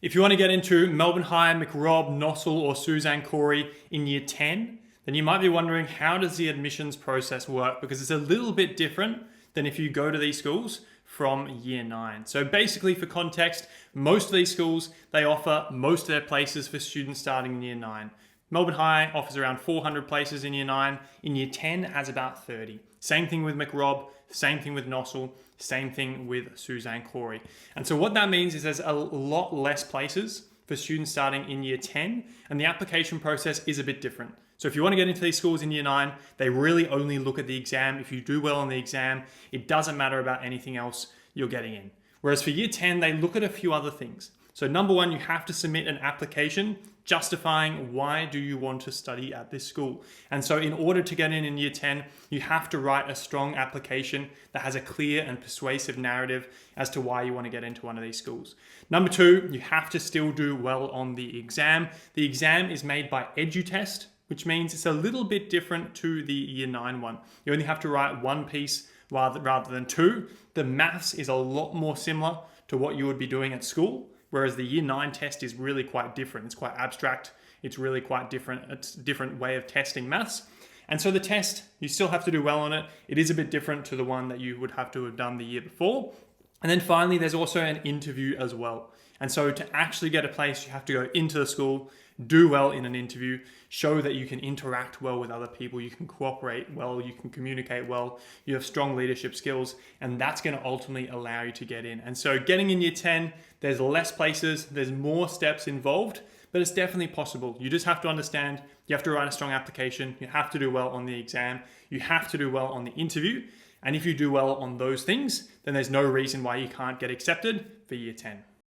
If you want to get into Melbourne High, Macrob, Nossal, or Suzanne Cory in year 10, then you might be wondering, how does the admissions process work? Because it's a little bit different than if you go to these schools from year 9. So basically, for context, most of these schools, they offer most of their places for students starting in year 9. Melbourne High offers around 400 places in year 9. In year 10, it has about 30. Same thing with Macrob, same thing with Nossal, same thing with Suzanne Cory. And so what that means is there's a lot less places for students starting in year 10, and the application process is a bit different. So if you want to get into these schools in year 9, they really only look at the exam. If you do well on the exam, it doesn't matter about anything else you're getting in. Whereas for year 10, they look at a few other things. So number one, you have to submit an application justifying why do you want to study at this school. And so in order to get in year 10, you have to write a strong application that has a clear and persuasive narrative as to why you want to get into one of these schools. Number two, you have to still do well on the exam. The exam is made by EduTest, which means it's a little bit different to the year 9 one. You only have to write one piece rather than two. The maths is a lot more similar to what you would be doing at school, whereas the year 9 test is really quite different. It's quite abstract. It's really quite different. It's a different way of testing maths. And so the test, you still have to do well on it. It is a bit different to the one that you would have to have done the year before. And then finally, there's also an interview as well. And so to actually get a place, you have to go into the school, do well in an interview, show that you can interact well with other people, you can cooperate well, you can communicate well, you have strong leadership skills, and that's going to ultimately allow you to get in. And so getting in year 10, there's less places, there's more steps involved, but it's definitely possible. You just have to understand, you have to write a strong application, you have to do well on the exam, you have to do well on the interview, and if you do well on those things, then there's no reason why you can't get accepted for year 10.